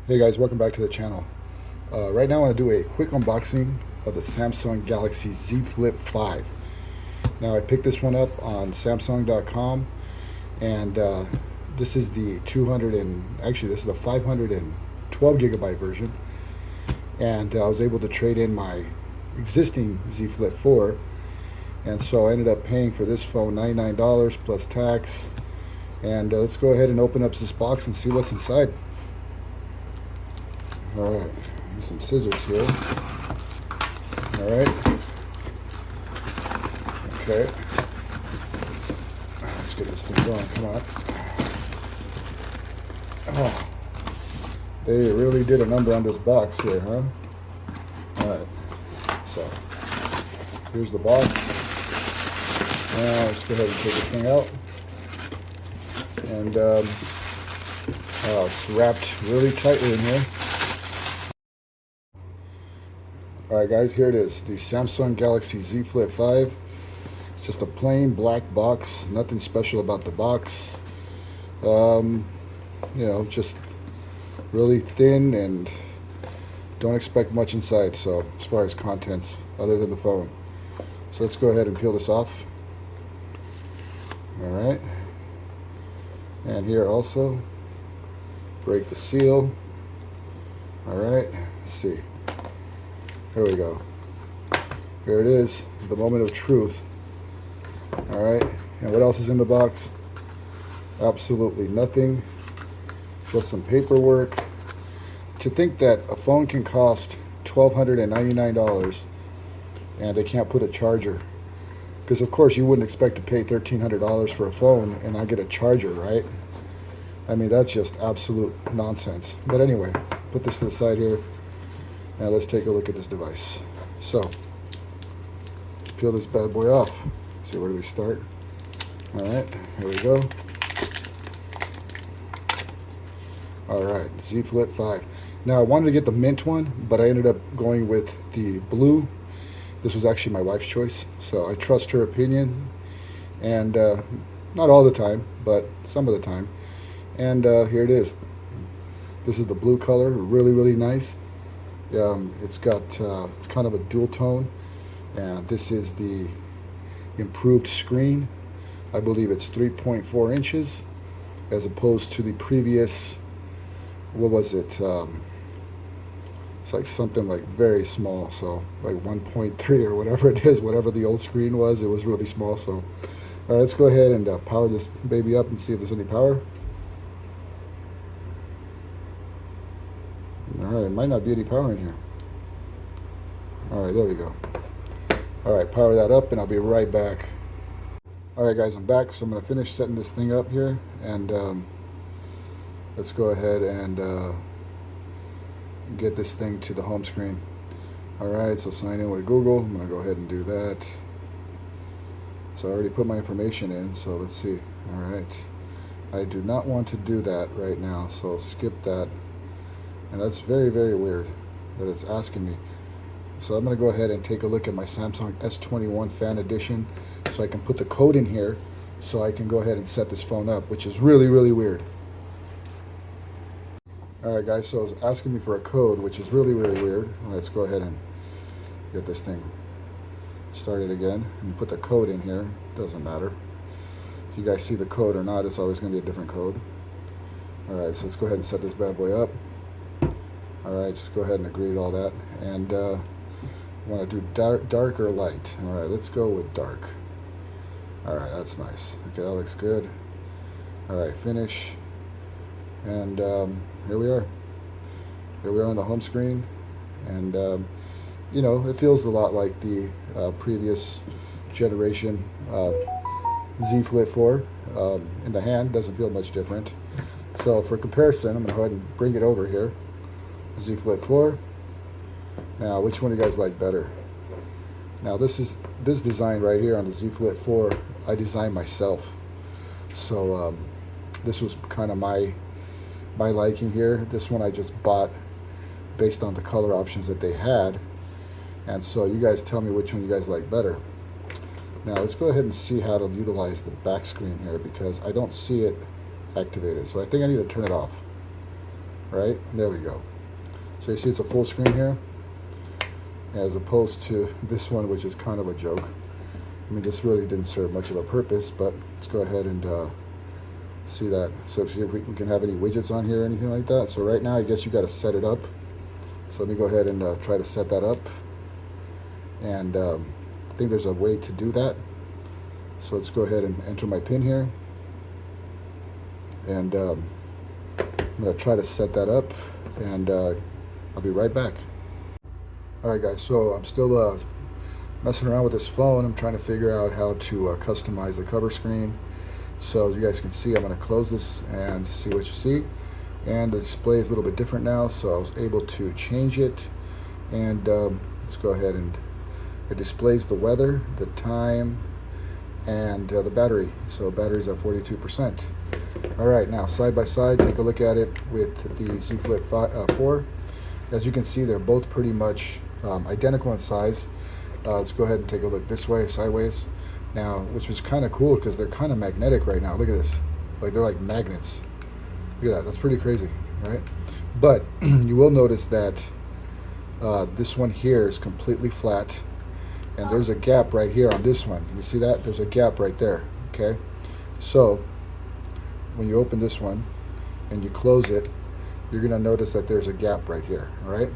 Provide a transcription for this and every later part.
Hey guys, welcome back to the channel. Right now I want to do a quick unboxing of the Samsung Galaxy Z Flip 5. Now I picked this one up on Samsung.com, and this is the this is the 512 gigabyte version, and I was able to trade in my existing Z Flip 4, and so I ended up paying for this phone $99 plus tax. And let's go ahead and open up this box and see what's inside. Alright, there's some scissors here. Alright. Okay. Let's get this thing going. Come on. Oh, they really did a number on this box here, huh? Alright. So, here's the box. Now, let's go ahead and take this thing out. And, it's wrapped really tightly in here. Alright guys, here it is, the Samsung Galaxy Z Flip 5. It's just a plain black box, nothing special about the box. You know, just really thin, and don't expect much inside, so as far as contents, other than the phone. So let's go ahead and peel this off. Alright. And here also, break the seal. Alright, let's see. Here we go. Here it is, the moment of truth. Alright, and what else is in the box? Absolutely nothing. Just some paperwork. To think that a phone can cost $1,299 and they can't put a charger. Because of course you wouldn't expect to pay $1,300 for a phone and not get a charger, right? I mean, that's just absolute nonsense. But anyway, put this to the side here. Now let's take a look at this device. So, let's peel this bad boy off. See, where do we start? Alright, here we go. Alright, Z Flip 5. Now I wanted to get the mint one, but I ended up going with the blue. This was actually my wife's choice, so I trust her opinion. And not all the time, but some of the time. And here it is. This is the blue color, really, really nice. It's got it's kind of a dual tone, and this is the improved screen. I believe it's 3.4 inches as opposed to the previous, what was it, it's like something like very small, so like 1.3 or whatever it is, whatever the old screen was, it was really small. So let's go ahead and power this baby up and see if there's any power. Alright, it might not be any power in here. Alright, there we go. Alright, power that up and I'll be right back. Alright guys, I'm back, so I'm going to finish setting this thing up here, and let's go ahead and get this thing to the home screen. Alright, so sign in with Google. I'm going to go ahead and do that. So I already put my information in, so let's see. Alright, I do not want to do that right now, so skip that. And that's very, very weird that it's asking me. So I'm going to go ahead and take a look at my Samsung S21 Fan Edition so I can put the code in here so I can go ahead and set this phone up, which is really, really weird. Alright guys, so it's asking me for a code, which is really, really weird. Let's go ahead and get this thing started again and put the code in here. Doesn't matter if you guys see the code or not, it's always going to be a different code. Alright, so let's go ahead and set this bad boy up. Alright, just go ahead and agree to all that. And want to do dark or light. Alright, let's go with dark. Alright, that's nice. Okay, that looks good. Alright, finish. And here we are. Here we are on the home screen. And, you know, it feels a lot like the previous generation Z Flip 4. In the hand, doesn't feel much different. So for comparison, I'm going to go ahead and bring it over here. Z Flip 4. Now, which one do you guys like better? Now, this design right here on the Z Flip 4, I designed myself. So this was kind of my liking here. This one I just bought based on the color options that they had. And so you guys tell me which one you guys like better. Now let's go ahead and see how to utilize the back screen here, because I don't see it activated. So I think I need to turn it off. right? There we go. So you see it's a full screen here, as opposed to this one, which is kind of a joke. I mean, this really didn't serve much of a purpose, but let's go ahead and see that. So see if we can have any widgets on here or anything like that. So right now, I guess you got to set it up. So let me go ahead and try to set that up. And I think there's a way to do that. So let's go ahead and enter my PIN here. And I'm going to try to set that up, and I'll be right back. All right, guys, so I'm still messing around with this phone. I'm trying to figure out how to customize the cover screen. So as you guys can see, I'm going to close this and see what you see. And the display is a little bit different now, so I was able to change it. And let's go ahead, and it displays the weather, the time, and the battery. So battery's at 42%. All right, now side by side, take a look at it with the Z Flip 4. As you can see, they're both pretty much identical in size. Let's go ahead and take a look this way, sideways. Now, which was kind of cool because they're kind of magnetic right now. Look at this. Like, they're like magnets. Look at that. That's pretty crazy, right? But you will notice that this one here is completely flat. And there's a gap right here on this one. You see that? There's a gap right there, okay? So when you open this one and you close it, you're going to notice that there's a gap right here, all right?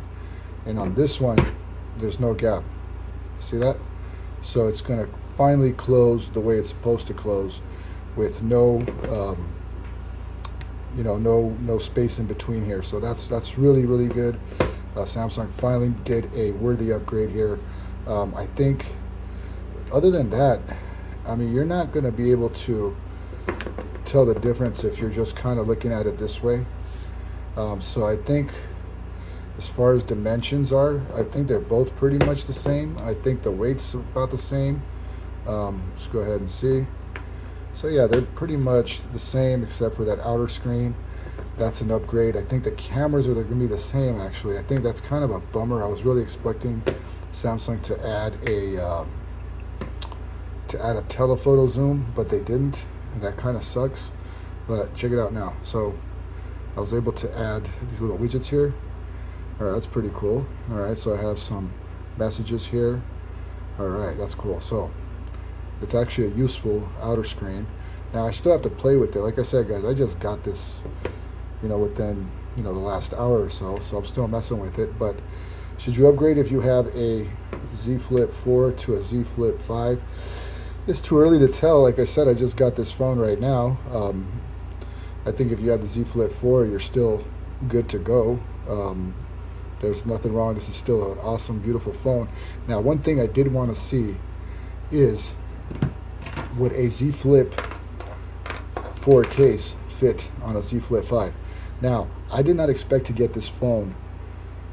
And on this one, there's no gap. See that? So it's going to finally close the way it's supposed to close, with no no space in between here. So that's really, really good. Samsung finally did a worthy upgrade here. I think other than that, I mean, you're not going to be able to tell the difference if you're just kind of looking at it this way. So I think as far as dimensions are, I think they're both pretty much the same. I think the weight's about the same. Let's go ahead and see. So yeah, they're pretty much the same except for that outer screen. That's an upgrade. I think the cameras are going to be the same, actually. I think that's kind of a bummer. I was really expecting Samsung to add a telephoto zoom, but they didn't, and that kind of sucks. But check it out now. So I was able to add these little widgets here. All right, that's pretty cool. All right, so I have some messages here. All right, that's cool. So it's actually a useful outer screen. Now I still have to play with it. Like I said, guys, I just got this, within the last hour or so. So I'm still messing with it. But should you upgrade if you have a Z Flip 4 to a Z Flip 5? It's too early to tell. Like I said, I just got this phone right now. I think if you have the Z Flip 4, you're still good to go. There's nothing wrong. This is still an awesome, beautiful phone. Now, one thing I did want to see is, would a Z Flip 4 case fit on a Z Flip 5? Now, I did not expect to get this phone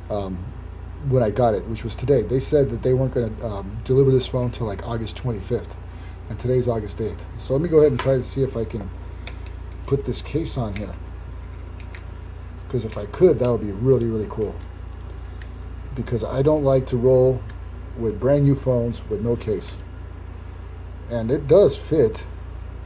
when I got it, which was today. They said that they weren't going to deliver this phone until like August 25th, and today's August 8th. So let me go ahead and try to see if I can put this case on here, because if I could, that would be really, really cool. Because I don't like to roll with brand new phones with no case. And it does fit.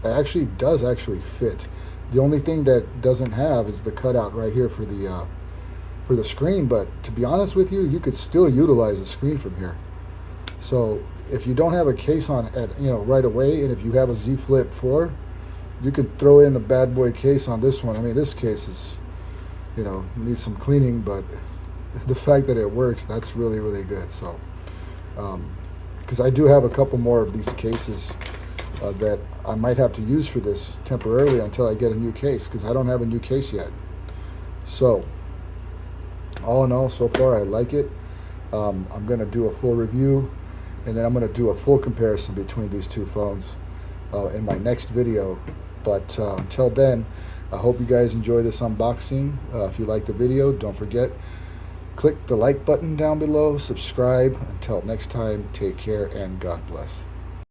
It does actually fit. The only thing that doesn't have is the cutout right here for the screen. But to be honest with you, you could still utilize the screen from here. So if you don't have a case on right away, and if you have a Z Flip 4, you can throw in the bad boy case on this one. I mean, this case is, needs some cleaning, but the fact that it works, that's really, really good. So because I do have a couple more of these cases that I might have to use for this temporarily until I get a new case, because I don't have a new case yet. So all in all, so far I like it. I'm going to do a full review, and then I'm going to do a full comparison between these two phones in my next video. But until then, I hope you guys enjoy this unboxing. If you like the video, don't forget, click the like button down below, subscribe. Until next time, take care and God bless.